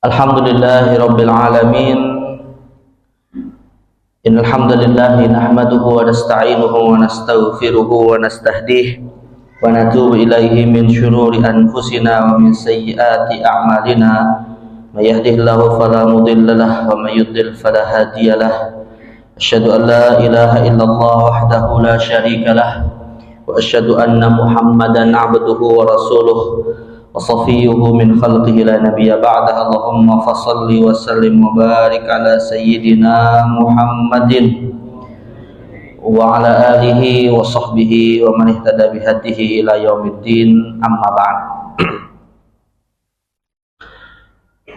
Alhamdulillahi Rabbil Alamin. Innal hamdalillah nahmaduhu wa nasta'inuhu wa nastaghfiruhu wa nastahdihi wa natubu ilaihi min syururi anfusina wa min sayyiati a'malina. May yahdihillahu fala mudilla lahu wa may yudlil fala hadiya lahu. Asyhadu an la ilaha illallah wahdahu la syarika lahu wa asyhadu anna Muhammadan 'abduhu wa rasuluhu وصفيه من خلقه لا نبي بعده. اللهم فصل وسلم وبارك على سيدنا محمد وعلى آله وصحبه ومن اهتدى بهديه إلى يوم الدين. أما بعد.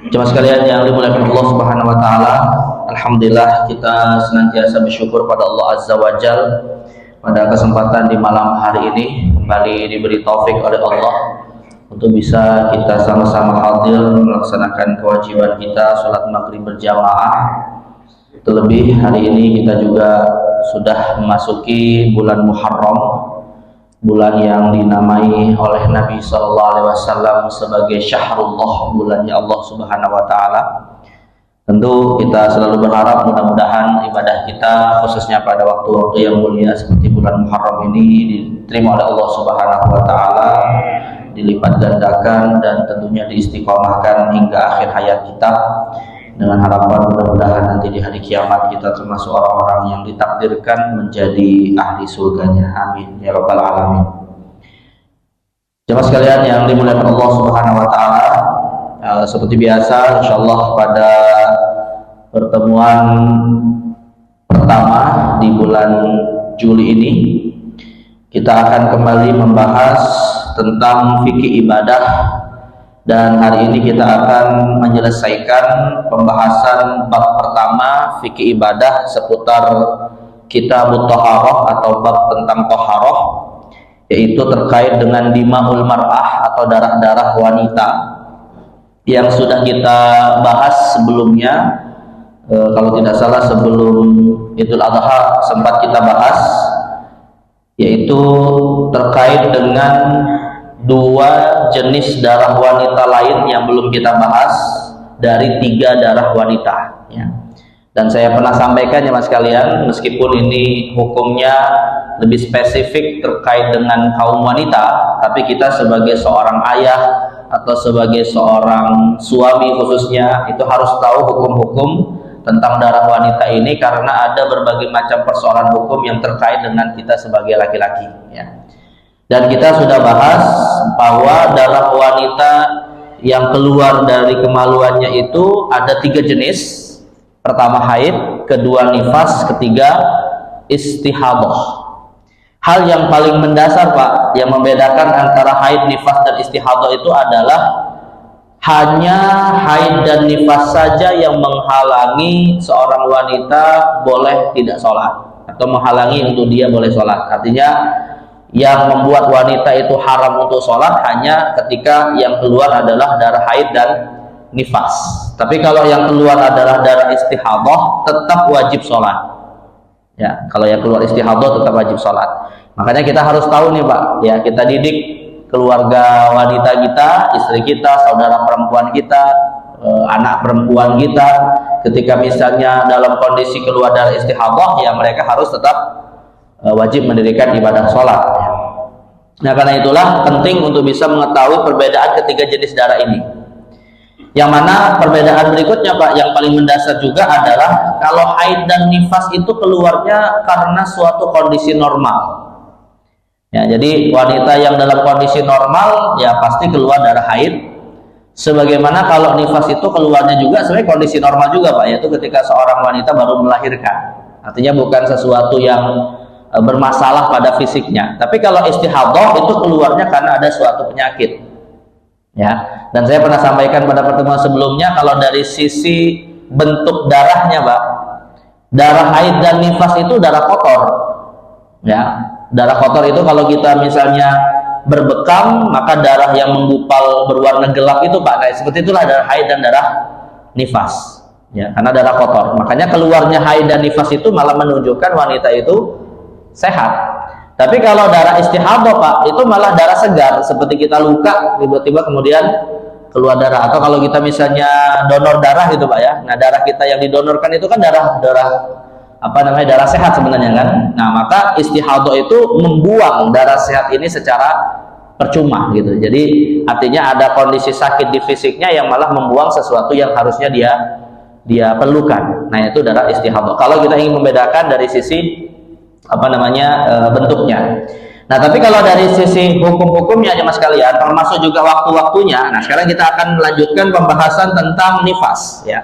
Jemaah sekalian yang dimuliakan Allah Subhanahu wa taala, alhamdulillah kita senantiasa bersyukur pada Allah Azza wa Jalla pada kesempatan di malam hari ini kembali diberi taufik oleh Allah untuk bisa kita sama-sama hadir melaksanakan kewajiban kita sholat maghrib berjamaah. Terlebih hari ini kita juga sudah memasuki bulan Muharram, bulan yang dinamai oleh Nabi SAW sebagai Syahrullah, bulannya Allah Subhanahu wa taala. Tentu kita selalu berharap mudah-mudahan ibadah kita khususnya pada waktu-waktu yang mulia seperti bulan Muharram ini diterima oleh Allah Subhanahu wa taala, dilipat gandakan dan tentunya diistiqomahkan hingga akhir hayat kita, dengan harapan mudah-mudahan nanti di hari kiamat kita termasuk orang-orang yang ditakdirkan menjadi ahli surganya. Amin ya rabbal alamin. Jemaah sekalian yang dimuliakan Allah Subhanahu wa taala, seperti biasa insyaallah pada pertemuan pertama di bulan Juli ini kita akan kembali membahas tentang fikih ibadah, dan hari ini kita akan menyelesaikan pembahasan bab pertama fikih ibadah seputar kitabut thaharah atau bab tentang thaharah, yaitu terkait dengan dimaul mar'ah atau darah-darah wanita yang sudah kita bahas sebelumnya. Kalau tidak salah sebelum Idul Adha sempat kita bahas, yaitu terkait dengan dua jenis darah wanita lain yang belum kita bahas dari 3 darah wanita ya. Dan saya pernah sampaikan ya mas kalian, meskipun ini hukumnya lebih spesifik terkait dengan kaum wanita, tapi kita sebagai seorang ayah atau sebagai seorang suami khususnya itu harus tahu hukum-hukum tentang darah wanita ini, karena ada berbagai macam persoalan hukum yang terkait dengan kita sebagai laki-laki ya. Dan kita sudah bahas bahwa darah wanita yang keluar dari kemaluannya itu ada 3 jenis. Pertama haid, kedua nifas, ketiga istihadah. Hal yang paling mendasar Pak yang membedakan antara haid, nifas dan istihadah itu adalah hanya haid dan nifas saja yang menghalangi seorang wanita boleh tidak sholat, atau menghalangi untuk dia boleh sholat. Artinya yang membuat wanita itu haram untuk sholat hanya ketika yang keluar adalah darah haid dan nifas. Tapi kalau yang keluar adalah darah istihadah, tetap wajib sholat ya. Kalau yang keluar istihadah tetap wajib sholat. Makanya kita harus tahu nih Pak ya, kita didik keluarga wanita kita, istri kita, saudara perempuan kita, anak perempuan kita, ketika misalnya dalam kondisi keluar darah istihadah, ya mereka harus tetap wajib mendirikan ibadah sholat. Nah karena itulah penting untuk bisa mengetahui perbedaan ketiga jenis darah ini. Yang mana perbedaan berikutnya Pak yang paling mendasar juga adalah kalau haid dan nifas itu keluarnya karena suatu kondisi normal. Ya, jadi wanita yang dalam kondisi normal ya pasti keluar darah haid. Sebagaimana kalau nifas itu keluarnya juga sebenarnya kondisi normal juga Pak, yaitu ketika seorang wanita baru melahirkan. Artinya bukan sesuatu yang bermasalah pada fisiknya. Tapi kalau istihadah itu keluarnya karena ada suatu penyakit. Ya. Dan saya pernah sampaikan pada pertemuan sebelumnya, kalau dari sisi bentuk darahnya Pak, darah haid dan nifas itu darah kotor. Ya. Darah kotor itu kalau kita misalnya berbekam, maka darah yang menggupal berwarna gelap itu Pak, kayak seperti itulah darah haid dan darah nifas ya, karena darah kotor. Makanya keluarnya haid dan nifas itu malah menunjukkan wanita itu sehat. Tapi kalau darah istihadah Pak, itu malah darah segar, seperti kita luka tiba-tiba kemudian keluar darah. Atau kalau kita misalnya donor darah gitu Pak ya, nah darah kita yang didonorkan itu kan darah darah sehat sebenarnya kan. Nah maka istihadah itu membuang darah sehat ini secara percuma gitu. Jadi artinya ada kondisi sakit di fisiknya yang malah membuang sesuatu yang harusnya dia perlukan. Nah itu darah istihadah. Kalau kita ingin membedakan dari sisi bentuknya. Nah tapi kalau dari sisi hukum-hukumnya jemaah sekalian, termasuk juga waktu-waktunya. Nah sekarang kita akan melanjutkan pembahasan tentang nifas ya.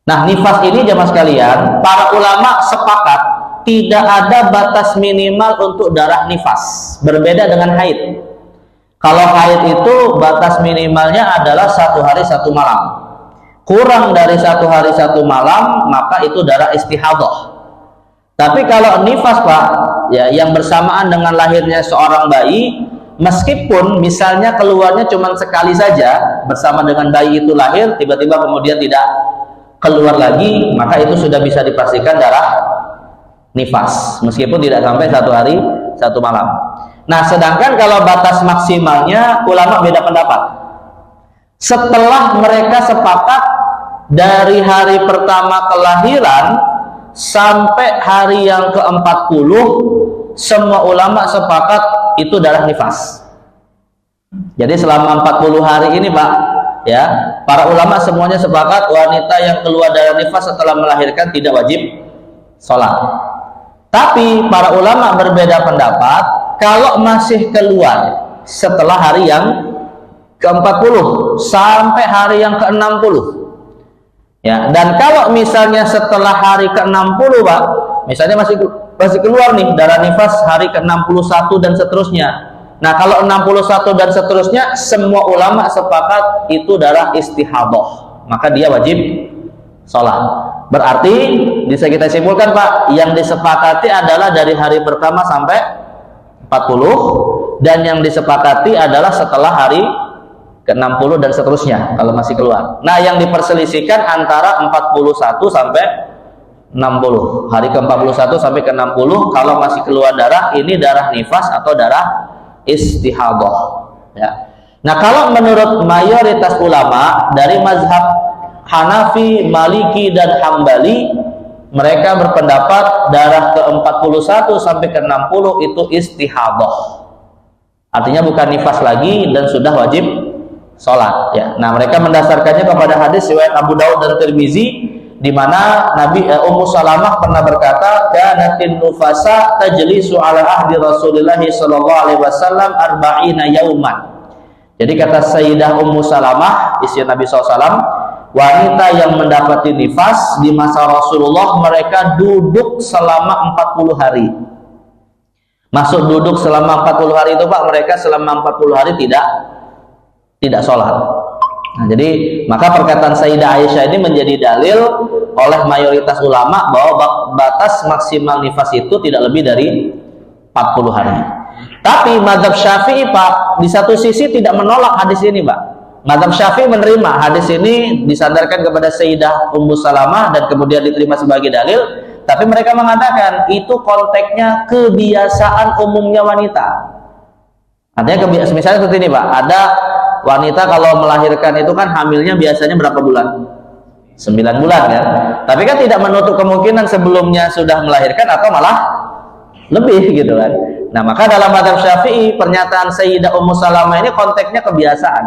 Nah nifas ini jemaah sekalian, para ulama sepakat tidak ada batas minimal untuk darah nifas, berbeda dengan haid. Kalau haid itu batas minimalnya adalah 1 hari 1 malam. Kurang dari 1 hari 1 malam maka itu darah istihadah. Tapi kalau nifas Pak, ya yang bersamaan dengan lahirnya seorang bayi, meskipun misalnya keluarnya cuma sekali saja bersama dengan bayi itu lahir, tiba-tiba kemudian tidak keluar lagi, maka itu sudah bisa dipastikan darah nifas, meskipun tidak sampai 1 hari 1 malam. Nah, sedangkan kalau batas maksimalnya ulama beda pendapat. Setelah mereka sepakat dari hari pertama kelahiran sampai hari yang ke-40, semua ulama sepakat itu darah nifas. Jadi selama 40 hari ini Pak ya, para ulama semuanya sepakat wanita yang keluar darah nifas setelah melahirkan tidak wajib sholat. Tapi para ulama berbeda pendapat kalau masih keluar setelah hari yang ke-40 sampai hari yang ke-60 ya. Dan kalau misalnya setelah hari ke-60 Pak, misalnya masih keluar nih darah nifas hari ke-61 dan seterusnya. Nah kalau 61 dan seterusnya, semua ulama sepakat itu darah istihadah, maka dia wajib sholat. Berarti bisa kita simpulkan Pak, yang disepakati adalah dari hari pertama sampai 40, dan yang disepakati adalah setelah hari ke-60 dan seterusnya kalau masih keluar. Nah yang diperselisihkan antara 41 sampai 60. Hari ke-41 sampai ke-60 kalau masih keluar darah, ini darah nifas atau darah istihadah ya. Nah kalau menurut mayoritas ulama dari mazhab Hanafi, Maliki dan Hambali, mereka berpendapat darah ke-41 sampai ke-60 itu istihadah, artinya bukan nifas lagi dan sudah wajib sholat ya. Nah mereka mendasarkannya kepada hadis riwayat Abu Daud dan Tirmizi, di mana Nabi Ummu Salamah pernah berkata, kanatin nufasa tajlisu ala ahdi Rasulillah sallallahu alaihi wasallam 40 yauman. Jadi kata Sayyidah Ummu Salamah, istri Nabi SAW, wanita yang mendapati nifas di masa Rasulullah, mereka duduk selama 40 hari. Masuk duduk selama 40 hari itu Pak, mereka selama 40 hari tidak sholat. Nah, jadi maka perkataan Sayyidah Aisyah ini menjadi dalil oleh mayoritas ulama bahwa batas maksimal nifas itu tidak lebih dari 40 hari. Tapi mazhab Syafi'i Pak, di satu sisi tidak menolak hadis ini Pak. Mazhab Syafi'i menerima hadis ini, disandarkan kepada Sayyidah Ummu Salamah dan kemudian diterima sebagai dalil. Tapi mereka mengatakan itu konteksnya kebiasaan umumnya wanita. Artinya misalnya seperti ini Pak, ada wanita kalau melahirkan itu kan hamilnya biasanya berapa bulan? 9 bulan kan? Tapi kan tidak menutup kemungkinan sebelumnya sudah melahirkan atau malah lebih gitu kan. Nah maka dalam mazhab Syafi'i, pernyataan Sayyidah Ummu Salamah ini konteksnya kebiasaan,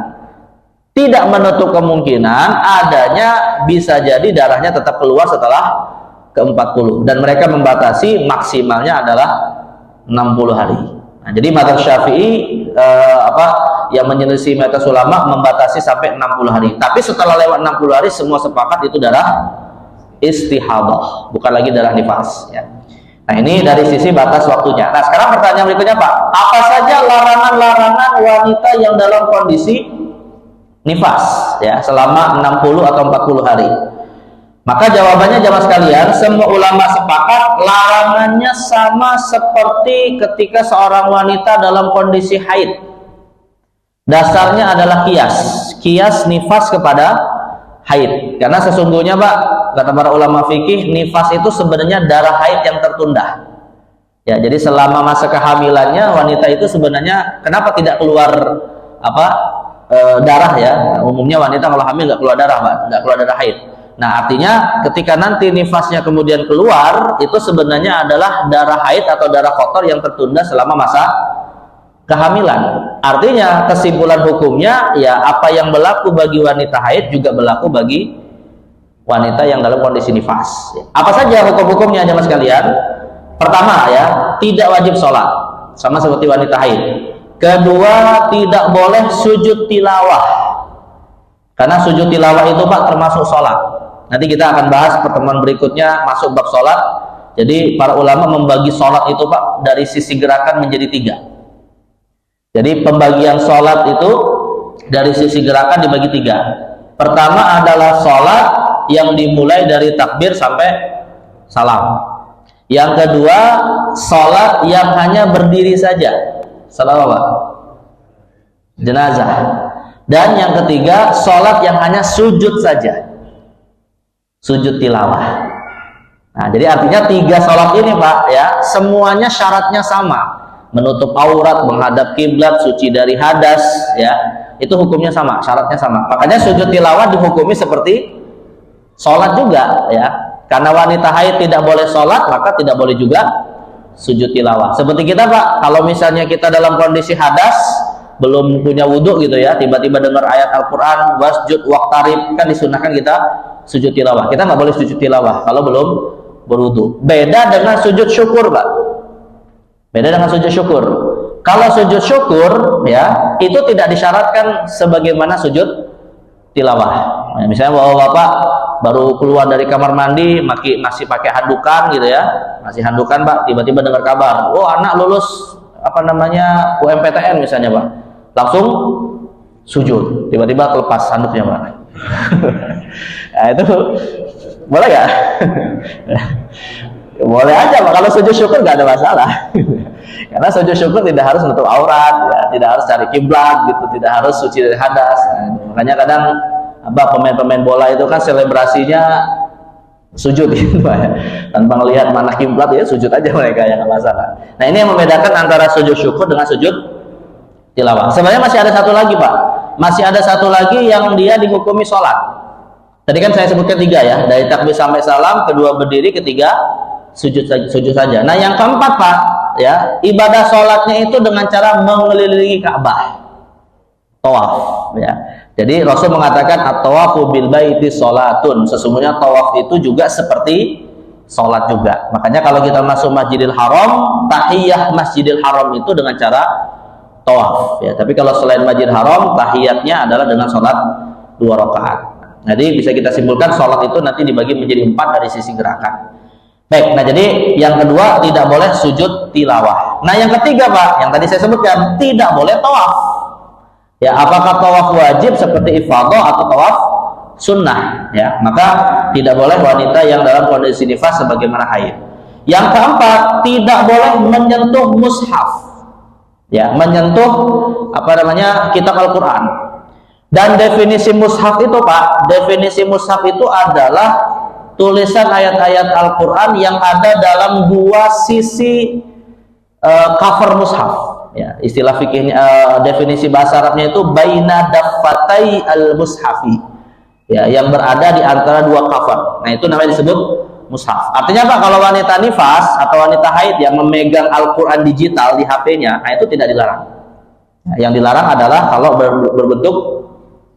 tidak menutup kemungkinan adanya bisa jadi darahnya tetap keluar setelah ke-40, dan mereka membatasi maksimalnya adalah 60 hari. Nah, jadi mazhab Syafi'i yang menyelisih mayoritas ulama membatasi sampai 60 hari. Tapi setelah lewat 60 hari semua sepakat itu darah istihadah, bukan lagi darah nifas ya. Nah ini dari sisi batas waktunya. Nah sekarang pertanyaan berikutnya Pak, apa saja larangan-larangan wanita yang dalam kondisi nifas ya selama 60 atau 40 hari? Maka jawabannya jamaah sekalian, semua ulama sepakat larangannya sama seperti ketika seorang wanita dalam kondisi haid. Dasarnya adalah kias nifas kepada haid. Karena sesungguhnya Pak, kata para ulama fikih, nifas itu sebenarnya darah haid yang tertunda. Ya, jadi selama masa kehamilannya wanita itu sebenarnya kenapa tidak keluar darah ya. Umumnya wanita kalau hamil nggak keluar darah, Pak, nggak keluar darah haid. Nah, artinya ketika nanti nifasnya kemudian keluar, itu sebenarnya adalah darah haid atau darah kotor yang tertunda selama masa kehamilan. Artinya kesimpulan hukumnya ya, apa yang berlaku bagi wanita haid juga berlaku bagi wanita yang dalam kondisi nifas. Apa saja hukum-hukumnya jemaah sekalian? Pertama ya, tidak wajib sholat, sama seperti wanita haid. Kedua, tidak boleh sujud tilawah, karena sujud tilawah itu Pak termasuk sholat. Nanti kita akan bahas pertemuan berikutnya masuk bab sholat. Jadi para ulama membagi sholat itu Pak dari sisi gerakan menjadi 3. Jadi pembagian sholat itu dari sisi gerakan dibagi 3. Pertama adalah sholat yang dimulai dari takbir sampai salam. Yang kedua, sholat yang hanya berdiri saja, salat apa? Jenazah. Dan yang ketiga, sholat yang hanya sujud saja, sujud tilawah. Nah, jadi artinya 3 sholat ini Pak ya, semuanya syaratnya sama, menutup aurat, menghadap kiblat, suci dari hadas ya, itu hukumnya sama, syaratnya sama. Makanya sujud tilawah dihukumi seperti sholat juga ya, karena wanita haid tidak boleh sholat, maka tidak boleh juga sujud tilawah. Seperti kita Pak, kalau misalnya kita dalam kondisi hadas, belum punya wudhu gitu ya, tiba-tiba dengar ayat Al-Quran wasjud waqtarib, kan disunahkan kita sujud tilawah. Kita nggak boleh sujud tilawah kalau belum berwudhu. Beda dengan sujud syukur Pak, beda dengan sujud syukur. Kalau sujud syukur ya, itu tidak disyaratkan sebagaimana sujud tilawah. Nah, misalnya bapak baru keluar dari kamar mandi, masih pakai handukan gitu ya, masih handukan Pak, tiba-tiba dengar kabar, oh anak lulus apa namanya UMPTN misalnya Pak, langsung sujud, tiba-tiba kelepas handuknya Pak. Nah, itu boleh nggak? Boleh aja Pak, kalau sujud syukur nggak ada masalah. Karena sujud syukur tidak harus menutup aurat ya, tidak harus cari kiblat gitu, tidak harus suci dari hadas. Nah, makanya kadang pemain-pemain bola itu kan selebrasinya sujud gitu, tanpa melihat mana kiblat ya, sujud aja mereka, yang nggak masalah. Nah, ini yang membedakan antara sujud syukur dengan sujud tilawah. Sebenarnya masih ada satu lagi Pak, masih ada satu lagi yang dia dihukumi sholat. Tadi kan saya sebutkan 3 ya, dari takbir sampai salam, kedua berdiri, ketiga sujud saja. Nah, yang keempat Pak ya, ibadah sholatnya itu dengan cara mengelilingi Ka'bah, tawaf ya. Jadi Rasul mengatakan at-tawafu bil baiti sholatun, sesungguhnya tawaf itu juga seperti sholat juga. Makanya kalau kita masuk Masjidil Haram, tahiyah Masjidil Haram itu dengan cara tawaf ya. Tapi kalau selain Masjidil Haram, tahiyatnya adalah dengan sholat 2 rakaat. Jadi bisa kita simpulkan sholat itu nanti dibagi menjadi 4 dari sisi gerakan. Baik, nah jadi yang kedua tidak boleh sujud tilawah. Nah yang ketiga Pak, yang tadi saya sebutkan, tidak boleh tawaf. Ya, apakah tawaf wajib seperti ifadah atau tawaf sunnah? Ya, maka tidak boleh wanita yang dalam kondisi nifas sebagaimana haid. Yang keempat, tidak boleh menyentuh mushaf. Ya, menyentuh apa namanya kitab Al-Quran. Dan definisi mushaf itu Pak, definisi mushaf itu adalah tulisan ayat-ayat Al-Quran yang ada dalam 2 sisi cover mushaf. Ya, istilah fikihnya, definisi bahasa Arabnya itu baina daffatai al-mushafi. Ya, yang berada di antara 2 cover. Nah, itu namanya disebut mushaf. Artinya Pak, kalau wanita nifas atau wanita haid yang memegang Al-Quran digital di HP-nya, nah itu tidak dilarang. Nah, yang dilarang adalah kalau berbentuk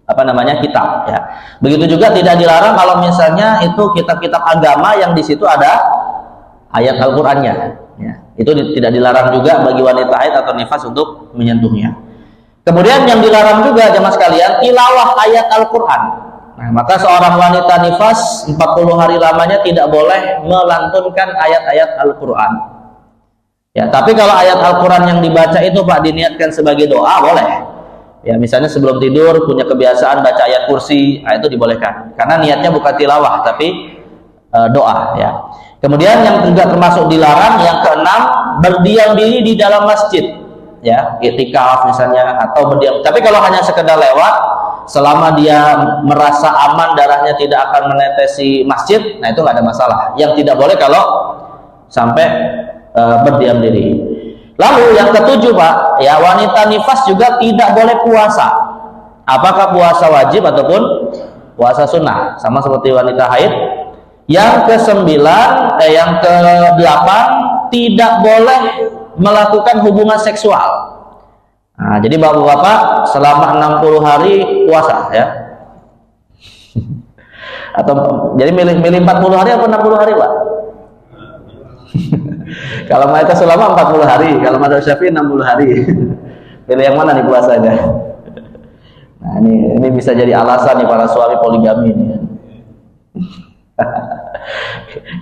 apa namanya kitab ya. Begitu juga tidak dilarang kalau misalnya itu kitab-kitab agama yang di situ ada ayat Al-Qur'annya ya. Itu tidak dilarang juga bagi wanita haid atau nifas untuk menyentuhnya. Kemudian yang dilarang juga jemaah sekalian, tilawah ayat Al-Qur'an. Nah, maka seorang wanita nifas 40 hari lamanya tidak boleh melantunkan ayat-ayat Al-Qur'an. Ya, tapi kalau ayat Al-Qur'an yang dibaca itu Pak diniatkan sebagai doa boleh. Ya, misalnya sebelum tidur punya kebiasaan baca ayat kursi, nah itu dibolehkan. Karena niatnya bukan tilawah tapi doa ya. Kemudian yang juga termasuk dilarang, yang keenam, berdiam diri di dalam masjid. Ya, i'tikaf misalnya atau berdiam. Tapi kalau hanya sekedar lewat, selama dia merasa aman, darahnya tidak akan menetesi masjid, nah itu nggak ada masalah. Yang tidak boleh kalau sampai berdiam diri. Lalu yang ketujuh Pak, ya wanita nifas juga tidak boleh puasa. Apakah puasa wajib ataupun puasa sunnah? Sama seperti wanita haid. Yang kesembilan, yang kedelapan, tidak boleh melakukan hubungan seksual. Nah, jadi bapak-bapak selama 60 hari puasa ya. Atau jadi milih 40 hari atau 60 hari, Pak? Kalau mereka selama 40 hari, kalau Madzhab Syafi'i 60 hari. Pilih yang mana nih puasanya? Nah, ini bisa jadi alasan nih para suami poligami ini.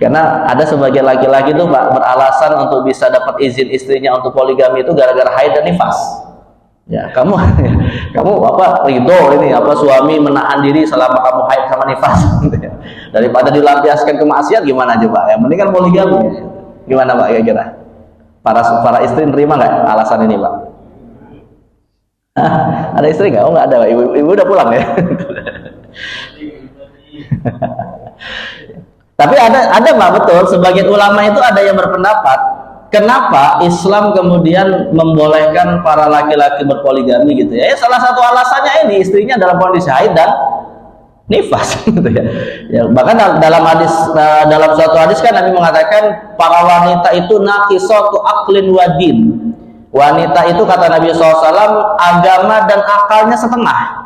Karena ada sebagian laki-laki itu Pak beralasan untuk bisa dapat izin istrinya untuk poligami itu gara-gara haid dan nifas. Ya, kamu apa ridho ini apa suami menahan diri selama kamu haid sama nifas daripada dilampiaskan ke maksiat, gimana aja Pak? Ya mending kan poligami. Gimana Pak kira-kira? Para istri nerima nggak alasan ini Pak? Ada istri nggak? Oh nggak ada Pak. Ibu udah pulang ya. Tapi ada Pak, betul, sebagian ulama itu ada yang berpendapat kenapa Islam kemudian membolehkan para laki-laki berpoligami gitu ya. Salah satu alasannya ini istrinya dalam kondisi haid dan nifas gitu ya. Ya bahkan dalam suatu hadis kan Nabi mengatakan para wanita itu naqisatu aqlin wa din. Wanita itu kata Nabi SAW agama dan akalnya setengah.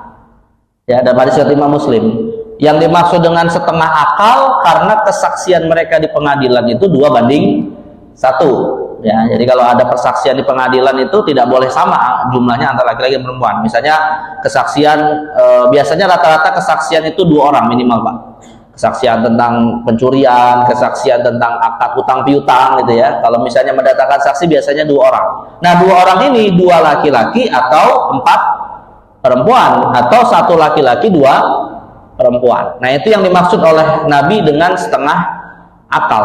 Ya, dalam hadis riwayat Imam Muslim. Yang dimaksud dengan setengah akal karena kesaksian mereka di pengadilan itu 2:1. Ya, jadi kalau ada persaksian di pengadilan itu tidak boleh sama jumlahnya antara laki-laki dan perempuan. Misalnya kesaksian biasanya rata-rata kesaksian itu 2 orang minimal Pak. Kesaksian tentang pencurian, kesaksian tentang akad utang piutang gitu ya. Kalau misalnya mendatangkan saksi biasanya 2 orang. Nah 2 orang ini 2 laki-laki atau 4 perempuan atau 1 laki-laki 2 perempuan. Nah itu yang dimaksud oleh Nabi dengan setengah akal.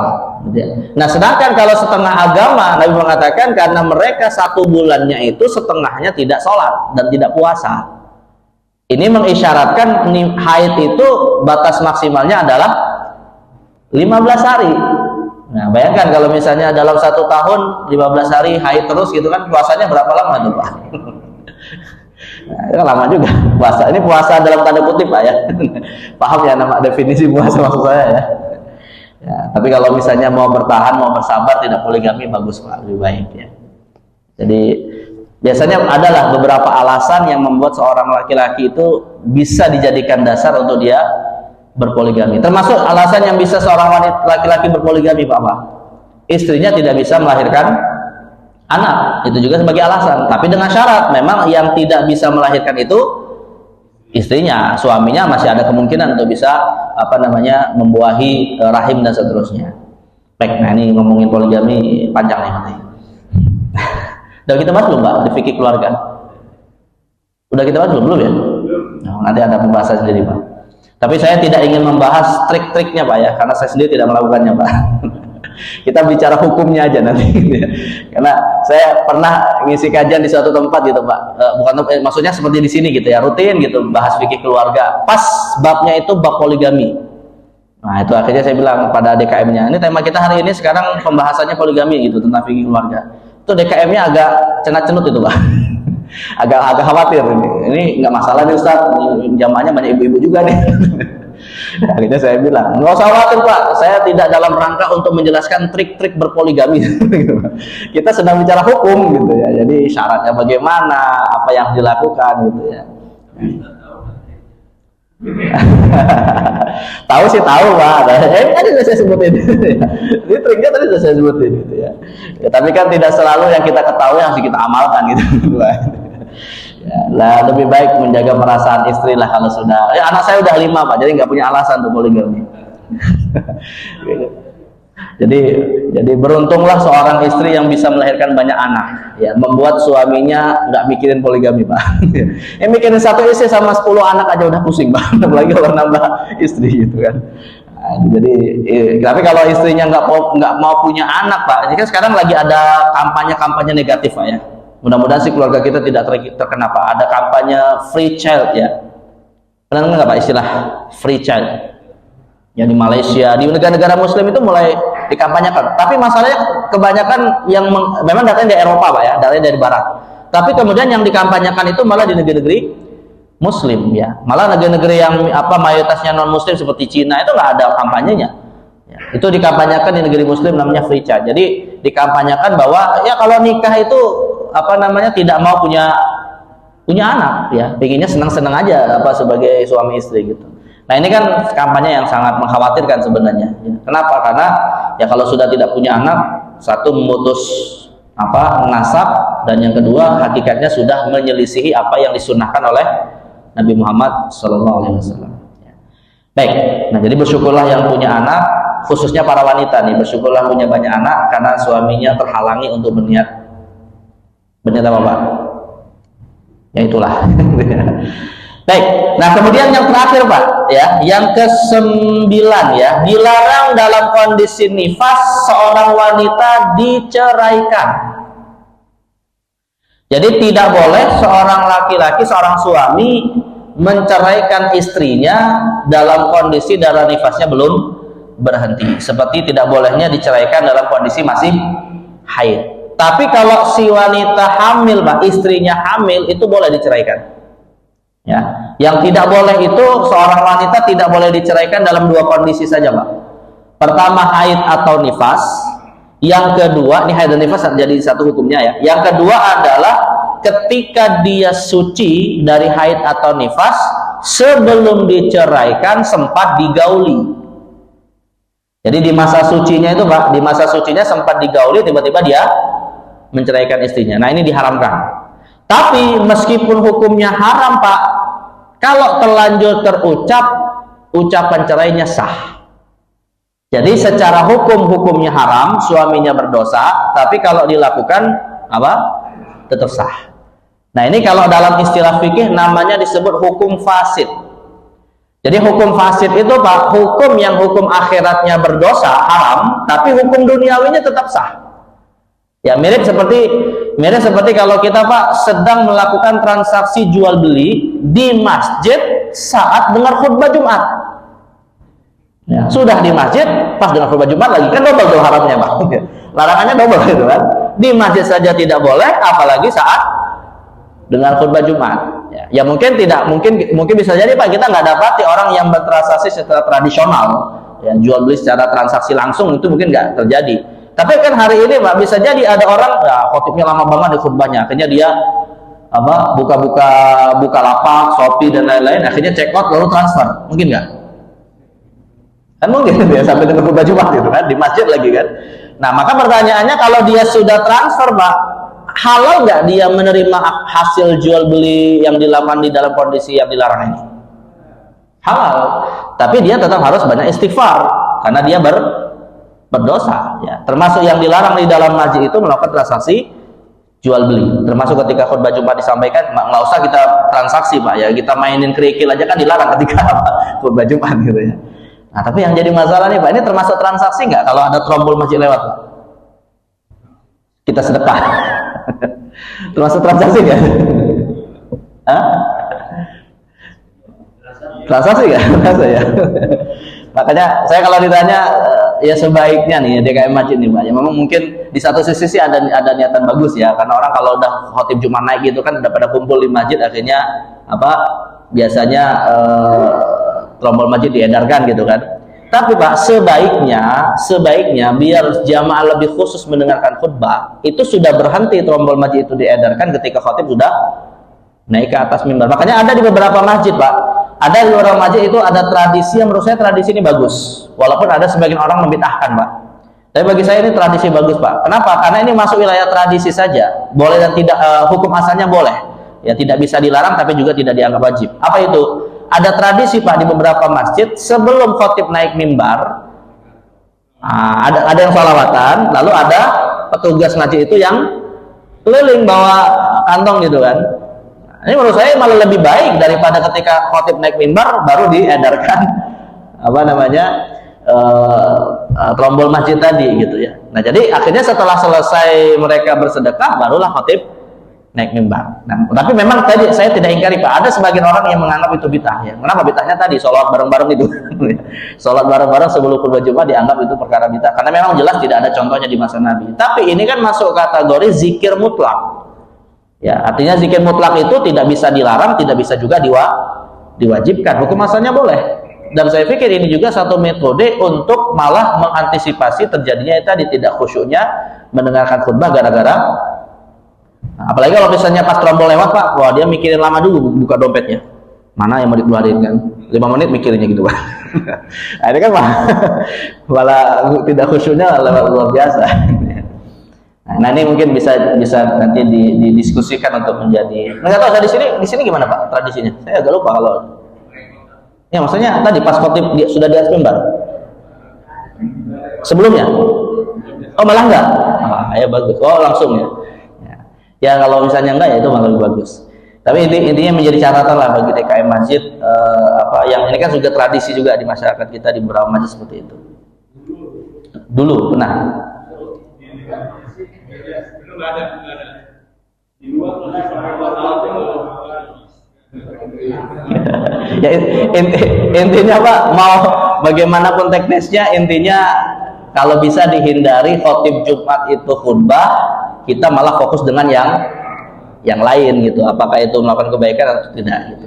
Nah sedangkan kalau setengah agama, Nabi mengatakan karena mereka 1 bulannya itu setengahnya tidak sholat dan tidak puasa. Ini mengisyaratkan haid itu batas maksimalnya adalah 15 hari. Nah bayangkan kalau misalnya dalam 1 tahun 15 hari haid terus gitu kan, puasanya berapa lama tuh Pak? Nah, itu kan lama juga puasa. Ini puasa dalam tanda kutip Pak ya. Paham ya nama definisi puasa maksud saya ya. Ya, tapi kalau misalnya mau bertahan, mau bersabar, tidak poligami bagus Pak, lebih baik ya. Jadi biasanya adalah beberapa alasan yang membuat seorang laki-laki itu bisa dijadikan dasar untuk dia berpoligami. Termasuk alasan yang bisa seorang wanita laki-laki berpoligami Pak apa? Istrinya tidak bisa melahirkan anak, itu juga sebagai alasan. Tapi dengan syarat memang yang tidak bisa melahirkan itu istrinya, suaminya masih ada kemungkinan untuk bisa membuahi rahim dan seterusnya. Baik, nah ini ngomongin poligami panjang nih nanti. Udah kita bahas belum Pak di fikih keluarga? Udah kita bahas belum ya? Nah, nanti ada pembahasan sendiri Pak. Tapi saya tidak ingin membahas trik-triknya Pak ya, karena saya sendiri tidak melakukannya Pak. Kita bicara hukumnya aja nanti karena saya pernah ngisi kajian di suatu tempat gitu Pak, maksudnya seperti di sini gitu ya, rutin gitu bahas fikih keluarga, pas babnya itu bab poligami. Nah itu akhirnya saya bilang pada DKM-nya, ini tema kita hari ini sekarang pembahasannya poligami gitu, tentang fikih keluarga. Itu DKM-nya agak cenat-cenut itu Pak. agak khawatir ini nggak masalah nih Ustaz, jamaahnya banyak ibu-ibu juga nih. Akhirnya saya bilang, nggak usah khawatir Pak, saya tidak dalam rangka untuk menjelaskan trik-trik berpoligami. Kita sedang bicara hukum gitu ya, jadi syaratnya bagaimana, apa yang dilakukan gitu ya. Tahu sih tahu Pak, tadi sudah saya sebutin. Ini triknya tadi sudah saya sebutin gitu ya. Ya. Tapi kan tidak selalu yang kita ketahui yang harus kita amalkan gitu. Ya, lah lebih baik menjaga perasaan istri lah kalau sudah. Ya, anak saya udah 5 Pak, jadi nggak punya alasan untuk poligami. Jadi beruntunglah seorang istri yang bisa melahirkan banyak anak, ya, membuat suaminya nggak mikirin poligami Pak. Mikirin 1 istri sama 10 anak aja udah pusing Pak, apalagi kalau nambah istri gitu kan. Nah, jadi tapi kalau istrinya nggak mau punya anak Pak, ini kan sekarang lagi ada kampanye negatif Pak ya. Mudah-mudahan sih keluarga kita tidak terkena Pak. Ada kampanye free child ya. Pernah nggak Pak istilah free child? Yang di Malaysia, di negara-negara Muslim itu mulai dikampanyekan. Tapi masalahnya kebanyakan yang memang datanya dari Eropa Pak ya, datanya dari Barat. Tapi kemudian yang dikampanyekan itu malah di negeri-negeri Muslim ya. Malah negeri-negeri yang mayoritasnya non Muslim seperti Cina itu nggak ada kampanyenya. Ya, itu dikampanyekan di negeri Muslim namanya free child. Jadi dikampanyekan bahwa ya kalau nikah itu tidak mau punya anak ya, pengennya senang-senang aja sebagai suami istri gitu. Nah ini kan kampanye yang sangat mengkhawatirkan sebenarnya. Ya. Kenapa? Karena ya kalau sudah tidak punya anak, satu memutus nasab, dan yang kedua hakikatnya sudah menyelisihi apa yang disunahkan oleh Nabi Muhammad SAW. Ya. Baik, nah jadi bersyukurlah yang punya anak, khususnya para wanita nih, bersyukurlah punya banyak anak karena suaminya terhalangi untuk berniat apa Pak? Ya itulah. Baik, nah kemudian yang terakhir Pak, ya, yang ke-9 ya, dilarang dalam kondisi nifas seorang wanita diceraikan. Jadi tidak boleh seorang laki-laki, seorang suami menceraikan istrinya dalam kondisi darah nifasnya belum berhenti. Seperti tidak bolehnya diceraikan dalam kondisi masih haid. Tapi kalau si wanita hamil Pak, istrinya hamil, itu boleh diceraikan. Ya, yang tidak boleh itu seorang wanita tidak boleh diceraikan dalam 2 kondisi saja, Pak. Pertama haid atau nifas. Yang kedua, ini haid dan nifas jadi satu hukumnya ya. Yang kedua adalah ketika dia suci dari haid atau nifas sebelum diceraikan sempat digauli. Jadi di masa sucinya itu, Pak, di masa sucinya sempat digauli, tiba-tiba dia menceraikan istrinya. Nah, ini diharamkan. Tapi meskipun hukumnya haram Pak, kalau terlanjur terucap, ucapan cerainya sah. Jadi secara hukumnya haram, suaminya berdosa, tapi kalau dilakukan tetap sah. Nah ini kalau dalam istilah fikih namanya disebut hukum fasid. Jadi hukum fasid itu Pak, hukum yang hukum akhiratnya berdosa, haram, tapi hukum duniawinya tetap sah. Ya mirip seperti kalau kita Pak sedang melakukan transaksi jual beli di masjid saat dengar khutbah Jumat. Ya, sudah di masjid pas dengar khutbah Jumat lagi, kan double tuh haramnya Pak. Larangannya double gitu kan. Di masjid saja tidak boleh, apalagi saat dengar khutbah Jumat. Ya mungkin bisa jadi Pak kita nggak dapati orang yang bertransaksi secara tradisional, ya jual beli secara transaksi langsung itu mungkin nggak terjadi. Tapi kan hari ini Pak bisa jadi ada orang ya khotibnya lama banget di khutbahnya, akhirnya dia buka lapak, Shopee dan lain-lain, akhirnya check out lalu transfer, mungkin nggak? Kan mungkin dia sampai dengan khutbah Jumat gitu kan, di masjid lagi kan. Nah maka pertanyaannya kalau dia sudah transfer Pak, halal nggak dia menerima hasil jual beli yang dilakukan di dalam kondisi yang dilarang ini? Halal, tapi dia tetap harus banyak istighfar karena dia berdosa ya. Termasuk yang dilarang di dalam masjid itu melakukan transaksi jual beli, termasuk ketika khutbah Jumat disampaikan nggak usah kita transaksi Pak ya, kita mainin kerikil aja kan dilarang ketika khutbah Jumat gitu ya. Nah tapi yang jadi masalah nih Pak, ini termasuk transaksi nggak kalau ada trombol masjid lewat Pak? Kita sedekah termasuk transaksi nggak? Transaksi nggak? Terasa ya. Makanya saya kalau ditanya ya sebaiknya nih DKM masjid nih Pak, ya memang mungkin di satu sisi ada niatan bagus ya, karena orang kalau udah khotib Jumat naik gitu kan udah pada kumpul di masjid, akhirnya biasanya trombol masjid diedarkan gitu kan. Tapi Pak sebaiknya biar jamaah lebih khusus mendengarkan khutbah, itu sudah berhenti trombol masjid itu diedarkan ketika khotib sudah naik ke atas mimbar. Makanya ada di beberapa masjid Pak, ada di beberapa masjid itu ada tradisi yang menurut saya tradisi ini bagus, walaupun ada sebagian orang membid'ahkan Pak, tapi bagi saya ini tradisi bagus Pak. Kenapa? Karena ini masuk wilayah tradisi saja, boleh dan tidak, hukum asalnya boleh ya, tidak bisa dilarang tapi juga tidak dianggap wajib. Apa itu? Ada tradisi Pak di beberapa masjid sebelum khotib naik mimbar, ada yang sholawatan, lalu ada petugas masjid itu yang keliling bawa kantong gitu kan. Ini menurut saya malah lebih baik daripada ketika khotib naik mimbar baru diedarkan trombol masjid tadi gitu ya. Nah jadi akhirnya setelah selesai mereka bersedekah barulah khotib naik mimbar. Nah tapi memang tadi saya tidak ingkari Pak, ada sebagian orang yang menganggap itu bid'ah ya. Kenapa bid'ahnya tadi? Sholat bareng-bareng itu. Sholat bareng-bareng sebelum khutbah Jumat dianggap itu perkara bid'ah karena memang jelas tidak ada contohnya di masa Nabi. Tapi ini kan masuk kategori zikir mutlak. Ya, artinya zikir mutlak itu tidak bisa dilarang, tidak bisa juga diwajibkan. Hukum asalnya boleh. Dan saya pikir ini juga satu metode untuk malah mengantisipasi terjadinya tadi tidak khusyuknya mendengarkan khutbah gara-gara. Nah, apalagi kalau misalnya pas trombol lewat Pak, wah dia mikirin lama dulu buka dompetnya. Mana yang mau dikeluarin kan? 5 menit mikirinnya gitu Pak. Nah, ini kan malah tidak khusyuknya lewat luar biasa. Nah ini mungkin bisa nanti didiskusikan untuk menjadi. Nggak tahu saya di sini gimana Pak tradisinya? Saya agak lupa kalau. Ya maksudnya tadi pas khotib sudah di atas mimbar. Sebelumnya? Oh malah enggak? Ya bagus. Oh langsung ya. Ya kalau misalnya enggak ya itu malah lebih bagus. Tapi intinya menjadi catatan lah bagi DKM Masjid yang ini kan juga tradisi juga di masyarakat kita di beberapa masjid seperti itu. Dulu pernah. Ya intinya Pak, mau bagaimanapun teknisnya, intinya kalau bisa dihindari khotib Jumat itu khutbah, kita malah fokus dengan yang lain gitu. Apakah itu melakukan kebaikan atau tidak gitu.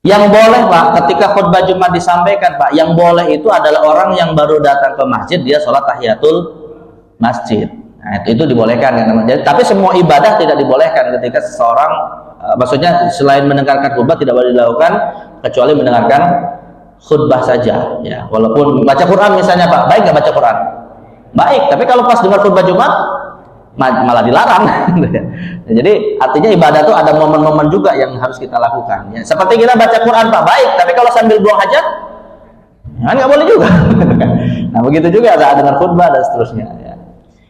Yang boleh Pak, ketika khutbah Jumat disampaikan Pak, yang boleh itu adalah orang yang baru datang ke masjid, dia sholat tahiyatul masjid. Nah, itu dibolehkan kan. Jadi, tapi semua ibadah tidak dibolehkan ketika seseorang maksudnya selain mendengarkan khutbah tidak boleh dilakukan kecuali mendengarkan khutbah saja ya. Walaupun baca Quran misalnya Pak, baik nggak baca Quran? Baik, tapi kalau pas dengar khutbah Jumat malah dilarang. Jadi artinya ibadah itu ada momen-momen juga yang harus kita lakukan ya. Seperti kita baca Quran Pak, baik, tapi kalau sambil buang hajat kan nggak boleh juga. Nah begitu juga ada dengan khutbah dan seterusnya ya.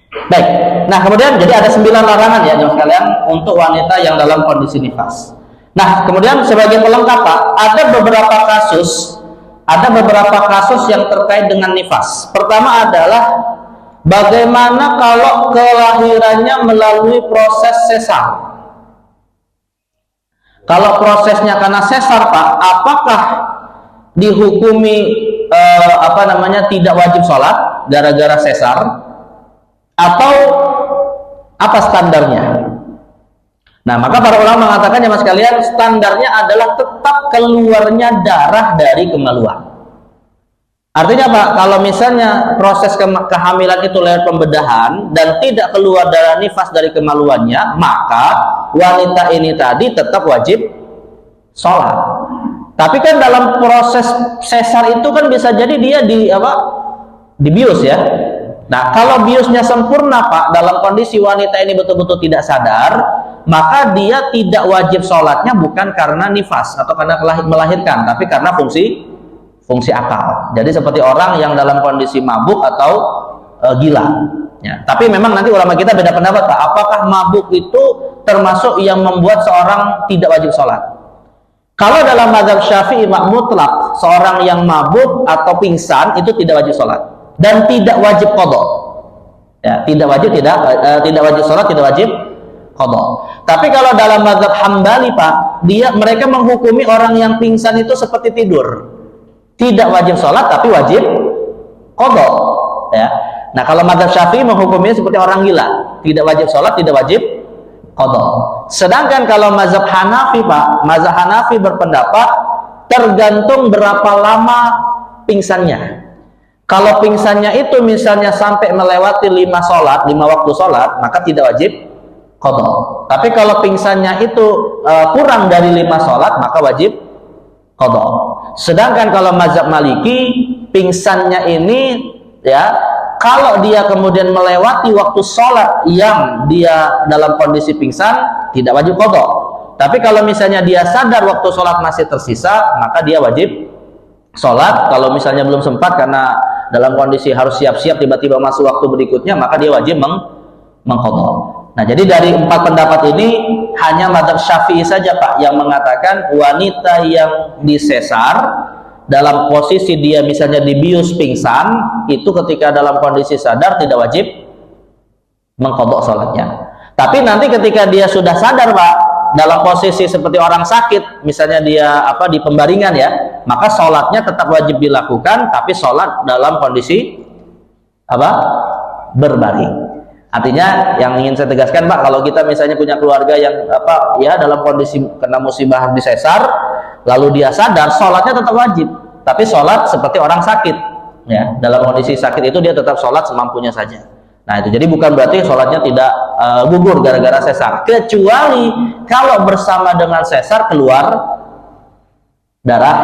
Baik, nah kemudian jadi ada 9 larangan ya jemaah sekalian untuk wanita yang dalam kondisi nifas. Nah kemudian sebagai pelengkap Pak, ada beberapa kasus yang terkait dengan nifas. Pertama adalah bagaimana kalau kelahirannya melalui proses sesar. Kalau prosesnya karena sesar Pak, apakah dihukumi tidak wajib sholat gara-gara sesar? Atau apa standarnya? Nah, maka para ulama mengatakan ya mas kalian, standarnya adalah tetap keluarnya darah dari kemaluan. Artinya Pak, kalau misalnya proses kehamilan itu lewat pembedahan dan tidak keluar darah nifas dari kemaluannya, maka wanita ini tadi tetap wajib sholat. Tapi kan dalam proses sesar itu kan bisa jadi dia dibius ya. Nah, kalau biusnya sempurna Pak, dalam kondisi wanita ini betul-betul tidak sadar, maka dia tidak wajib sholatnya bukan karena nifas atau karena melahirkan, tapi karena fungsi akal. Jadi seperti orang yang dalam kondisi mabuk atau gila. Ya, tapi memang nanti ulama kita beda pendapat Pak, apakah mabuk itu termasuk yang membuat seorang tidak wajib sholat? Kalau dalam mazhab Syafi'i mutlak, seorang yang mabuk atau pingsan itu tidak wajib sholat dan tidak wajib qadha. Ya, tidak wajib sholat, tidak wajib qadha. Tapi kalau dalam mazhab Hambali Pak, mereka menghukumi orang yang pingsan itu seperti tidur. Tidak wajib sholat tapi wajib qadha. Ya. Nah, kalau mazhab Syafi'i menghukuminya seperti orang gila, tidak wajib sholat, tidak wajib qadha. Sedangkan kalau mazhab Hanafi Pak, mazhab Hanafi berpendapat tergantung berapa lama pingsannya. Kalau pingsannya itu misalnya sampai melewati 5 waktu sholat, maka tidak wajib qadha. Tapi kalau pingsannya itu kurang dari 5 sholat, maka wajib qadha. Sedangkan kalau mazhab Maliki, pingsannya ini ya, kalau dia kemudian melewati waktu sholat yang dia dalam kondisi pingsan, tidak wajib qadha. Tapi kalau misalnya dia sadar waktu sholat masih tersisa, maka dia wajib sholat. Kalau misalnya belum sempat karena dalam kondisi harus siap-siap tiba-tiba masuk waktu berikutnya, maka dia wajib mengqadha. Nah, jadi dari 4 pendapat ini hanya mazhab Syafi'i saja Pak yang mengatakan wanita yang disesar dalam posisi dia misalnya dibius pingsan, itu ketika dalam kondisi sadar tidak wajib mengqadha sholatnya. Tapi nanti ketika dia sudah sadar Pak, dalam posisi seperti orang sakit, misalnya dia di pembaringan ya, maka sholatnya tetap wajib dilakukan, tapi sholat dalam kondisi berbaring. Artinya yang ingin saya tegaskan Pak, kalau kita misalnya punya keluarga yang dalam kondisi kena musibah disesar, lalu dia sadar, sholatnya tetap wajib, tapi sholat seperti orang sakit, ya. Dalam kondisi sakit itu dia tetap sholat semampunya saja. Nah itu jadi bukan berarti sholatnya tidak gugur gara-gara sesar, kecuali kalau bersama dengan sesar keluar darah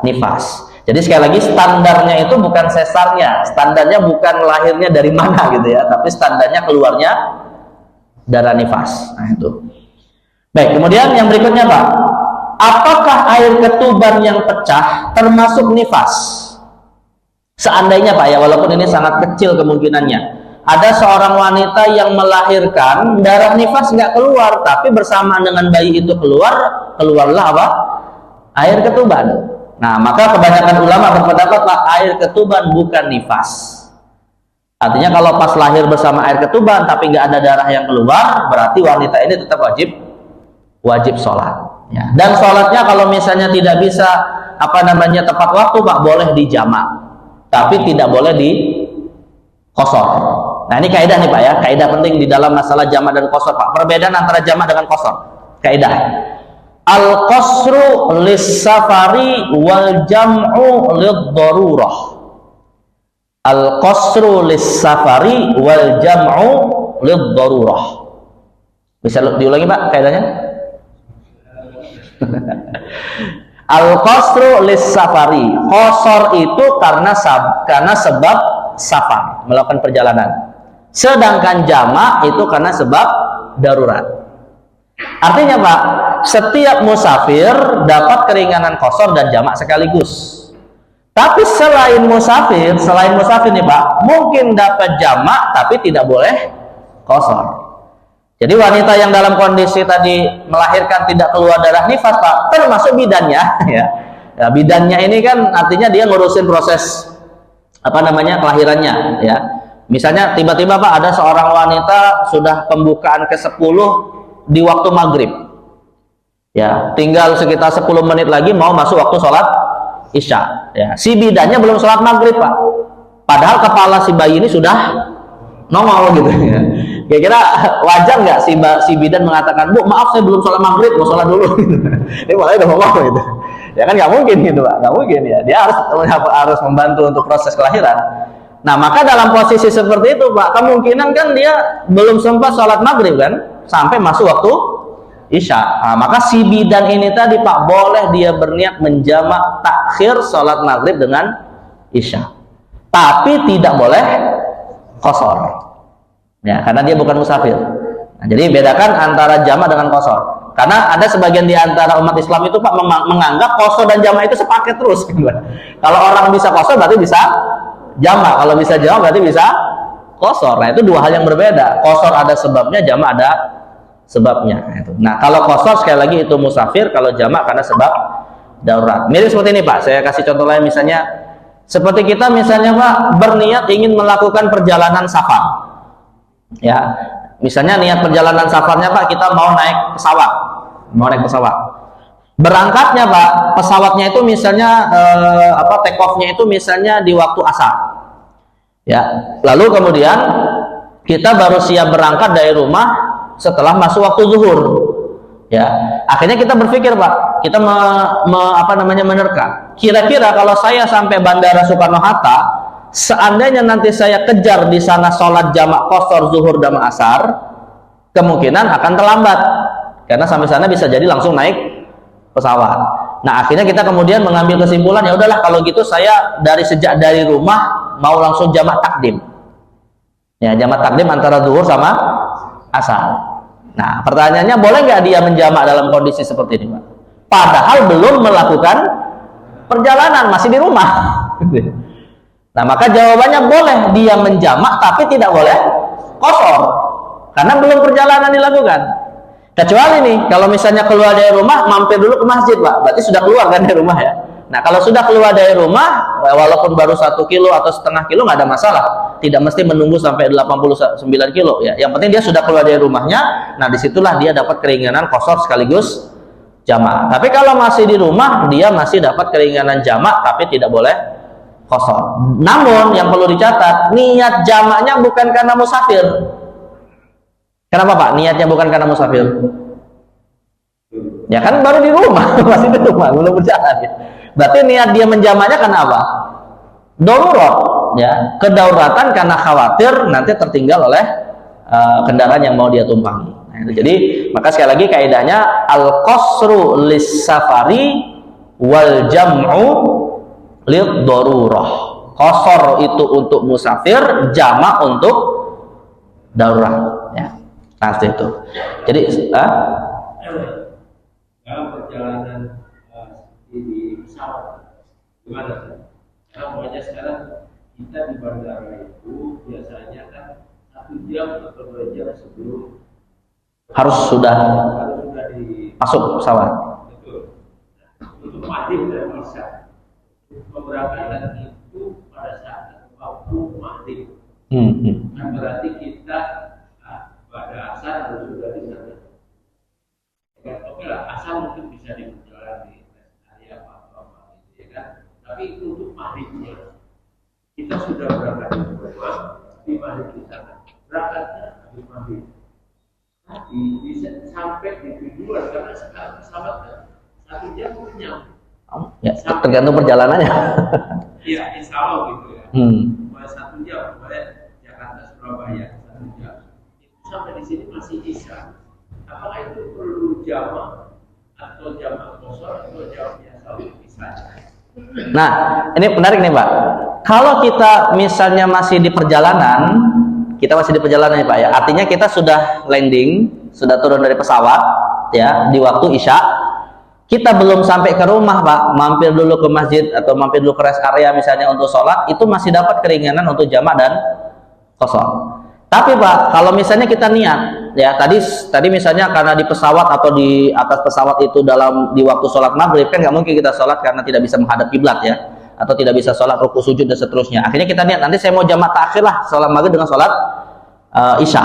nifas. Jadi sekali lagi standarnya itu bukan sesarnya, standarnya bukan lahirnya dari mana gitu ya, tapi standarnya keluarnya darah nifas. Nah itu. Baik, kemudian yang berikutnya Pak, apakah air ketuban yang pecah termasuk nifas? Seandainya Pak ya, walaupun ini sangat kecil kemungkinannya, ada seorang wanita yang melahirkan, darah nifas nggak keluar, tapi bersamaan dengan bayi itu keluarlah apa? Air ketuban. Nah, maka kebanyakan ulama berpendapat air ketuban bukan nifas. Artinya kalau pas lahir bersama air ketuban tapi nggak ada darah yang keluar, berarti wanita ini tetap wajib sholat. Ya. Dan sholatnya kalau misalnya tidak bisa tepat waktu Pak, boleh dijamak, tapi tidak boleh di qasar. Nah ini kaidah nih Pak ya, kaidah penting di dalam masalah jamak dan qasar Pak. Perbedaan antara jamak dengan qasar. Kaidah. Al-qasru lis-safari wal jam'u lid-darurah. Al-qasru lis-safari wal jam'u lid-darurah. Bisa diulangi Pak kaidahnya? Al-qasru lis-safari. Qasar itu karena sebab safar, melakukan perjalanan. Sedangkan jamak itu karena sebab darurat. Artinya Pak, setiap musafir dapat keringanan qasar dan jamak sekaligus. Tapi selain musafir nih Pak, mungkin dapat jamak tapi tidak boleh qasar. Jadi wanita yang dalam kondisi tadi melahirkan tidak keluar darah nifas Pak, termasuk bidannya ya. Ya, bidannya ini kan artinya dia ngurusin proses kelahirannya ya. Misalnya tiba-tiba Pak ada seorang wanita sudah pembukaan ke-10 di waktu maghrib ya, tinggal sekitar 10 menit lagi mau masuk waktu sholat isya ya. Si bidannya belum sholat maghrib Pak, padahal kepala si bayi ini sudah nongol gitu ya. Kira-kira wajar nggak si bidan mengatakan, Bu maaf saya belum sholat maghrib, mau sholat dulu ini mulai udah ngomong gitu ya, kan nggak mungkin gitu Pak, nggak mungkin ya, dia harus membantu untuk proses kelahiran. Nah maka dalam posisi seperti itu Pak, kemungkinan kan dia belum sempat sholat maghrib kan sampai masuk waktu isya. Nah, maka si bidan ini tadi Pak, boleh dia berniat menjamak takhir sholat maghrib dengan isya, tapi tidak boleh qasar ya, karena dia bukan musafir. Nah, jadi bedakan antara jamak dengan qasar, karena ada sebagian di antara umat Islam itu Pak menganggap qasar dan jamak itu sepaket terus. Kalau orang bisa qasar berarti bisa jamak, kalau bisa jamak berarti bisa qasar. Nah itu dua hal yang berbeda. Qasar ada sebabnya, jamak ada sebabnya. Nah kalau qasar sekali lagi itu musafir, kalau jamak karena sebab darurat. Mirip seperti ini Pak, saya kasih contoh lain, misalnya seperti kita misalnya Pak berniat ingin melakukan perjalanan safar ya. Misalnya niat perjalanan safarnya Pak, kita mau naik pesawat, berangkatnya Pak, pesawatnya itu misalnya take off-nya itu misalnya di waktu asar ya, lalu kemudian kita baru siap berangkat dari rumah setelah masuk waktu zuhur ya. Akhirnya kita berpikir Pak, kita menerka, kira-kira kalau saya sampai Bandara Soekarno-Hatta, seandainya nanti saya kejar di sana sholat jamak qasar zuhur dan asar, kemungkinan akan terlambat karena sampai sana bisa jadi langsung naik pesawat. Nah akhirnya kita kemudian mengambil kesimpulan, ya udahlah kalau gitu saya sejak dari rumah mau langsung jamak takdim ya, jamak takdim antara zuhur sama asar. Nah pertanyaannya, boleh nggak dia menjamak dalam kondisi seperti ini Pak, padahal belum melakukan perjalanan, masih di rumah? Nah maka jawabannya boleh dia menjamak tapi tidak boleh qasar karena belum perjalanan dilakukan. Kecuali nih kalau misalnya keluar dari rumah mampir dulu ke masjid Pak, berarti sudah keluar kan dari rumah ya. Nah kalau sudah keluar dari rumah walaupun baru 1 kilo atau setengah kilo nggak ada masalah, tidak mesti menunggu sampai 89 kilo ya. Yang penting dia sudah keluar dari rumahnya, nah disitulah dia dapat keringanan qasar sekaligus jamak. Tapi kalau masih di rumah dia masih dapat keringanan jamak tapi tidak boleh qasar. Namun yang perlu dicatat, niat jamaknya bukan karena musafir Kenapa Pak? Niatnya bukan karena musafir? Ya kan baru di rumah, masih di rumah, belum berjalan. Ya. Berarti niat dia menjamaknya karena apa? Darurat, ya, kedaulatan karena khawatir nanti tertinggal oleh kendaraan yang mau dia tumpangi. Nah, itu. Jadi maka sekali lagi kaidahnya al-qasru lis-safari wal jam'u lid-darurah. Qasar itu untuk musafir, jamak untuk darurat, ya. Nah, itu. Jadi dalam perjalanan di pesawat gimana? Karena pokoknya sekarang kita di bandara itu biasanya kan 1 jam atau 2 jam sebelum harus sudah di masuk pesawat. Betul. Untuk maghrib dan isya pemberangkatan itu pada saat waktu maghrib. Nah, berarti kita pada asar harus sudah di sana. Oke lah, asal mungkin bisa di perjalanan di rest area apa gitu ya kan. Tapi untuk maghribnya kita sudah berangkat di rumah, di maghrib di sana. Berangkatnya di maghrib. Tapi bisa sampai di tujuan karena sekarang pesawat kan 1 jam kenyang. Ya, tergantung perjalanannya. Iya, insya Allah gitu ya. 1 jam, kemarin Jakarta Surabaya 1 jam. Itu sampai di sini masih isya. Apakah itu perlu jamak atau jamak kosor atau jamak biasa bisa? Nah, ini menarik nih Pak. Kalau kita misalnya masih di perjalanan, kita masih di perjalanan nih Pak ya. Artinya kita sudah landing, sudah turun dari pesawat ya di waktu isya. Kita belum sampai ke rumah Pak, mampir dulu ke masjid atau mampir dulu ke rest area misalnya untuk sholat, itu masih dapat keringanan untuk jamak dan kosor. Tapi Pak, kalau misalnya kita niat, ya tadi misalnya karena di pesawat atau di atas pesawat itu di waktu sholat maghrib kan nggak mungkin kita sholat karena tidak bisa menghadap kiblat ya, atau tidak bisa sholat ruku sujud dan seterusnya. Akhirnya kita niat nanti saya mau jamak takhir lah sholat maghrib dengan sholat isya.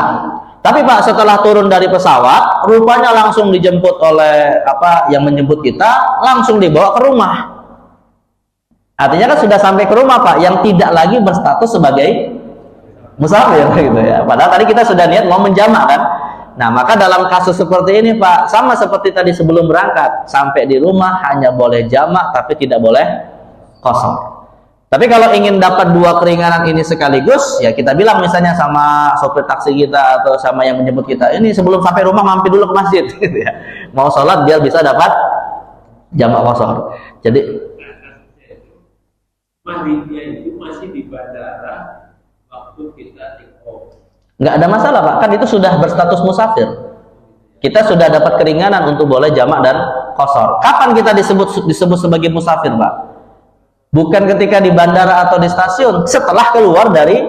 Tapi Pak, setelah turun dari pesawat, rupanya langsung dijemput oleh yang menjemput kita, langsung dibawa ke rumah. Artinya kan sudah sampai ke rumah Pak, yang tidak lagi berstatus sebagai musafir gitu ya. Padahal tadi kita sudah niat mau menjamak kan. Nah, maka dalam kasus seperti ini Pak, sama seperti tadi sebelum berangkat, sampai di rumah hanya boleh jamak tapi tidak boleh kosong. Tapi kalau ingin dapat 2 keringanan ini sekaligus, ya kita bilang misalnya sama sopir taksi kita atau sama yang menjemput kita, ini sebelum sampai rumah mampir dulu ke masjid gitu ya. Mau sholat biar bisa dapat jamak kosong. Jadi maghribnya itu masih di bandara waktu kita take off. nggak ada masalah Pak, kan itu sudah berstatus musafir. Kita sudah dapat keringanan untuk boleh jamak dan kosor. Kapan kita disebut sebagai musafir Pak? Bukan ketika di bandara atau di stasiun, setelah keluar dari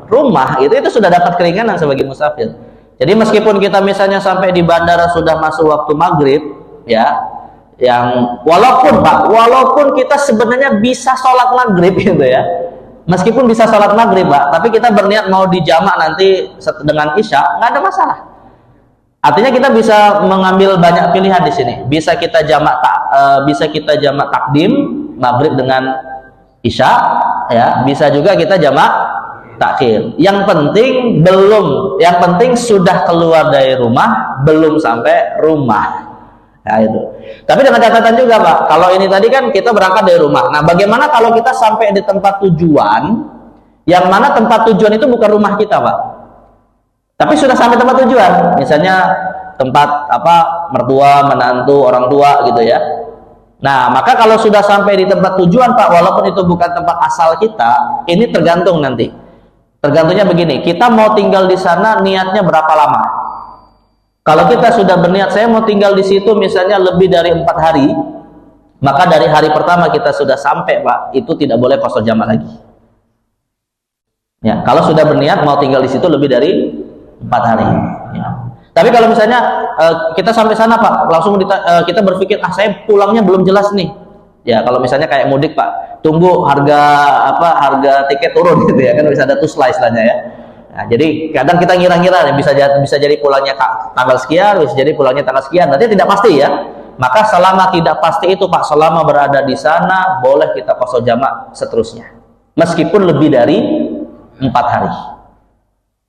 rumah itu sudah dapat keringanan sebagai musafir. Jadi meskipun kita misalnya sampai di bandara sudah masuk waktu maghrib, ya, yang walaupun kita sebenarnya bisa sholat maghrib gitu ya, meskipun bisa sholat maghrib Pak, tapi kita berniat mau dijamak nanti dengan isya, nggak ada masalah. Artinya kita bisa mengambil banyak pilihan di sini. Bisa kita jamak takdim maghrib dengan isya, ya. Bisa juga kita jamak takhir. Yang penting sudah keluar dari rumah, belum sampai rumah. Nah, itu. Tapi dengan catatan juga Pak, kalau ini tadi kan kita berangkat dari rumah. Nah, bagaimana kalau kita sampai di tempat tujuan, yang mana tempat tujuan itu bukan rumah kita Pak, tapi sudah sampai tempat tujuan, misalnya tempat mertua, menantu, orang tua gitu ya. Nah, maka kalau sudah sampai di tempat tujuan Pak, walaupun itu bukan tempat asal kita, ini tergantung nanti. Tergantungnya begini, kita mau tinggal di sana niatnya berapa lama? Kalau kita sudah berniat saya mau tinggal di situ misalnya lebih dari 4 hari, maka dari hari pertama kita sudah sampai Pak, itu tidak boleh qasar jamak lagi. Ya, kalau sudah berniat mau tinggal di situ lebih dari 4 hari. Ya. Tapi kalau misalnya kita sampai sana Pak, langsung kita berpikir saya pulangnya belum jelas nih. Ya, kalau misalnya kayak mudik Pak, tunggu harga tiket turun gitu ya, kan bisa ada tuslah istilahnya ya. Nah, jadi kadang kita ngira-ngira bisa jadi pulangnya tanggal sekian, bisa jadi pulangnya tanggal sekian. Nanti tidak pasti ya. Maka selama tidak pasti itu Pak, selama berada di sana boleh kita qasar jamak seterusnya. Meskipun lebih dari 4 hari.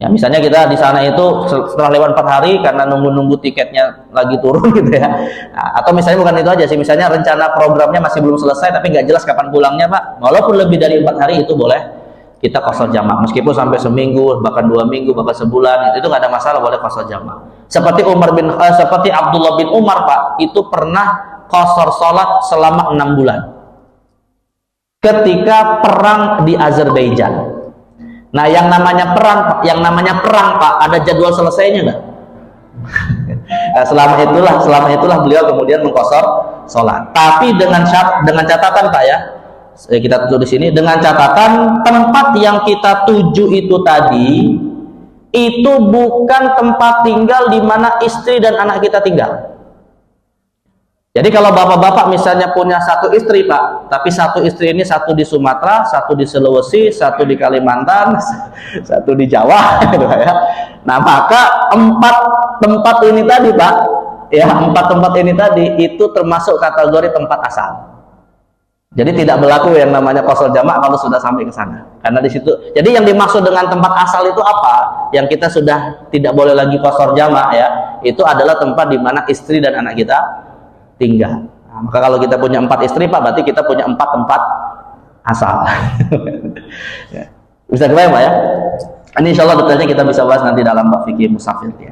Ya, misalnya kita di sana itu setelah lewat 4 hari karena nunggu-nunggu tiketnya lagi turun gitu ya. Nah, atau misalnya bukan itu aja sih, misalnya rencana programnya masih belum selesai tapi nggak jelas kapan pulangnya Pak. Walaupun lebih dari 4 hari itu boleh kita qasar jamak. Meskipun sampai seminggu, bahkan 2 minggu, bahkan sebulan, itu nggak ada masalah, boleh qasar jamak. Seperti seperti Abdullah bin Umar Pak, itu pernah qasar salat selama 6 bulan. Ketika perang di Azerbaijan. Nah, yang namanya perang Pak, ada jadwal selesainya nggak? Nah, selama itulah beliau kemudian mengqasar sholat. Tapi dengan catatan Pak ya, kita tulis di sini dengan catatan tempat yang kita tuju itu tadi itu bukan tempat tinggal di mana istri dan anak kita tinggal. Jadi kalau bapak-bapak misalnya punya 1 istri Pak, tapi 1 istri ini 1 di Sumatera, 1 di Sulawesi, 1 di Kalimantan, 1 di Jawa, gitu ya. Nah, maka 4 tempat ini tadi Pak, ya 4 tempat ini tadi itu termasuk kategori tempat asal. Jadi tidak berlaku yang namanya qasar jamak kalau sudah sampai ke sana. Karena di situ. Jadi yang dimaksud dengan tempat asal itu apa? Yang kita sudah tidak boleh lagi qasar jamak ya, itu adalah tempat di mana istri dan anak kita tinggal. Nah, maka kalau kita punya 4 istri Pak, berarti kita punya 4 tempat asal. Ya. Bisa kebayang Pak ya? Ini insya Allah detailnya kita bisa bahas nanti dalam bab fikih musafir ya.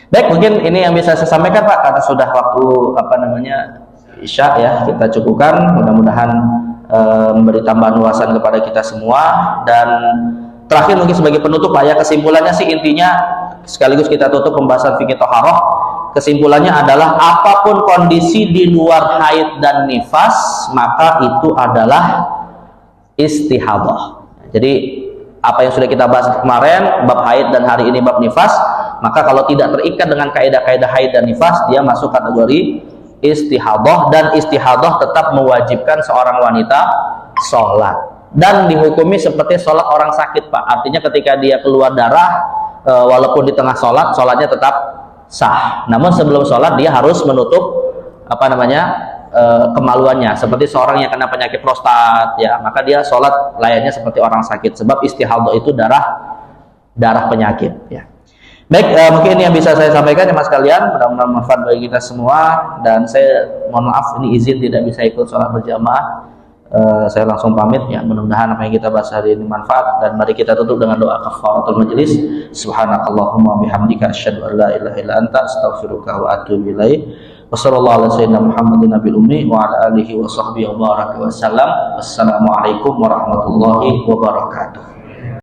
Baik, mungkin ini yang bisa saya sampaikan Pak, karena sudah waktu Isya ya, kita cukupkan. Mudah-mudahan memberi tambahan wawasan kepada kita semua. Dan terakhir mungkin sebagai penutup Pak ya, kesimpulannya sih intinya sekaligus kita tutup pembahasan fikih thaharah. Kesimpulannya adalah apapun kondisi di luar haid dan nifas, maka itu adalah istihadah. Jadi apa yang sudah kita bahas kemarin, bab haid dan hari ini bab nifas, maka kalau tidak terikat dengan kaidah-kaidah haid dan nifas, dia masuk kategori istihadah. Dan istihadah tetap mewajibkan seorang wanita sholat dan dihukumi seperti sholat orang sakit Pak. Artinya ketika dia keluar darah, walaupun di tengah sholat, sholatnya tetap sah. Namun sebelum sholat dia harus menutup kemaluannya. Seperti seorang yang kena penyakit prostat ya, maka dia sholat layaknya seperti orang sakit. Sebab istihadah itu darah penyakit ya. Baik, mungkin ini yang bisa saya sampaikan ya Mas kalian. Mudah-mudahan manfaat bagi kita semua. Dan saya mohon maaf ini izin tidak bisa ikut sholat berjamaah. Saya langsung pamit ya. Mudah-mudahan apa yang kita bahas hari ini manfaat, dan mari kita tutup dengan doa kafaratul majelis. Subhanakallahumma bihamdika asyhadu an la ilaha illa anta astaghfiruka wa atubu ilaik. Wassallallahu ala sayyidina Muhammadin nabiyil ummi wa ala alihi wa sahbihi wa baraka wa sallam. Wassalamualaikum warahmatullahi wabarakatuh.